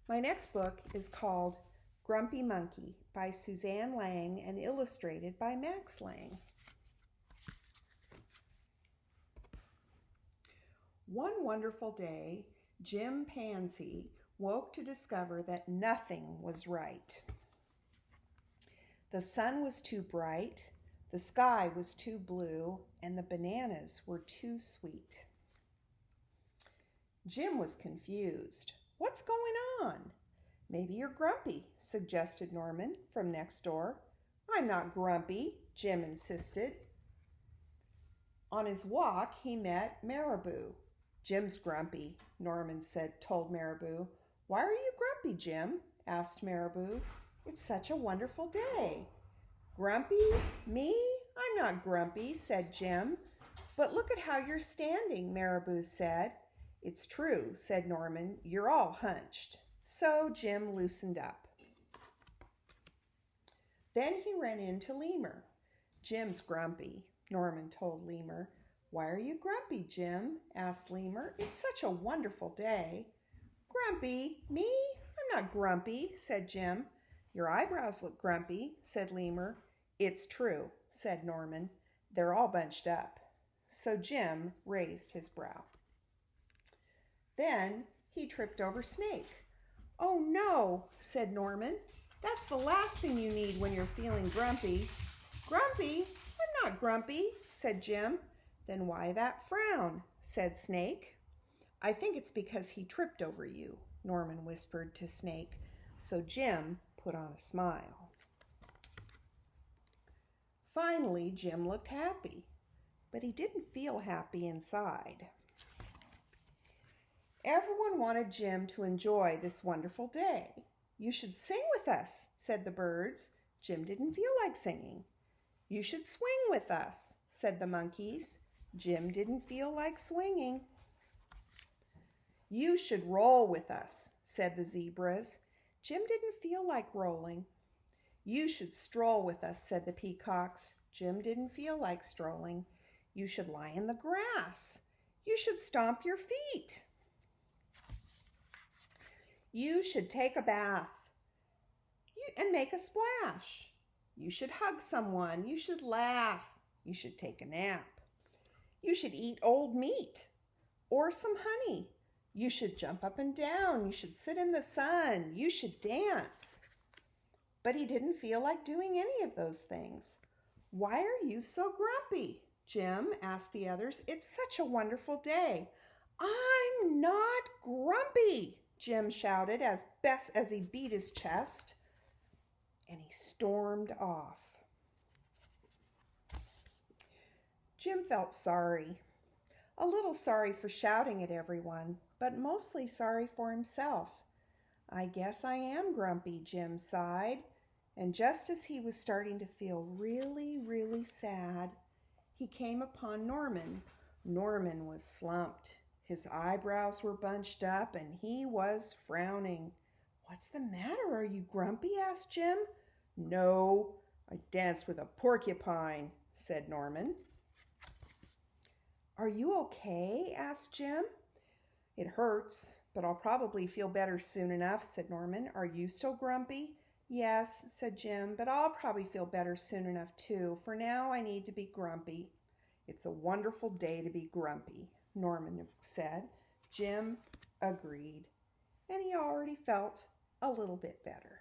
My next book is called Grumpy Monkey by Suzanne Lang and illustrated by Max Lang. One wonderful day, Jim Pansy woke to discover that nothing was right. The sun was too bright, the sky was too blue, and the bananas were too sweet. Jim was confused. What's going on? Maybe you're grumpy, suggested Norman from next door. I'm not grumpy, Jim insisted. On his walk, he met Marabou. Jim's grumpy, Norman told Marabou. Why are you grumpy, Jim? Asked Marabou. It's such a wonderful day. Grumpy? Me? I'm not grumpy, said Jim. But look at how you're standing, Marabou said. It's true, said Norman. You're all hunched. So Jim loosened up. Then he ran into Lemur. Jim's grumpy, Norman told Lemur. Why are you grumpy, Jim? Asked Lemur. It's such a wonderful day. Grumpy? Me? I'm not grumpy, said Jim. Your eyebrows look grumpy, said Lemur. It's true, said Norman. They're all bunched up. So Jim raised his brow. Then he tripped over Snake. Oh no, said Norman. That's the last thing you need when you're feeling grumpy. Grumpy? I'm not grumpy, said Jim. Then why that frown? Said Snake. I think it's because he tripped over you, Norman whispered to Snake. So Jim put on a smile. Finally, Jim looked happy, but he didn't feel happy inside. Everyone wanted Jim to enjoy this wonderful day. You should sing with us, said the birds. Jim didn't feel like singing. You should swing with us, said the monkeys. Jim didn't feel like swinging. You should roll with us, said the zebras. Jim didn't feel like rolling. You should stroll with us, said the peacocks. Jim didn't feel like strolling. You should lie in the grass. You should stomp your feet. You should take a bath and make a splash. You should hug someone. You should laugh. You should take a nap. You should eat old meat or some honey. You should jump up and down. You should sit in the sun. You should dance. But he didn't feel like doing any of those things. Why are you so grumpy? Jim asked the others. It's such a wonderful day. I'm not grumpy, Jim shouted as best as he beat his chest. And he stormed off. Jim felt sorry. A little sorry for shouting at everyone, but mostly sorry for himself. I guess I am grumpy, Jim sighed. And just as he was starting to feel really, really sad, he came upon Norman. Norman was slumped. His eyebrows were bunched up and he was frowning. What's the matter? Are you grumpy? Asked Jim. No, I danced with a porcupine, said Norman. Are you okay? Asked Jim. It hurts, but I'll probably feel better soon enough, said Norman. Are you still grumpy? Yes, said Jim, but I'll probably feel better soon enough too. For now, I need to be grumpy. It's a wonderful day to be grumpy, Norman said. Jim agreed, and he already felt a little bit better.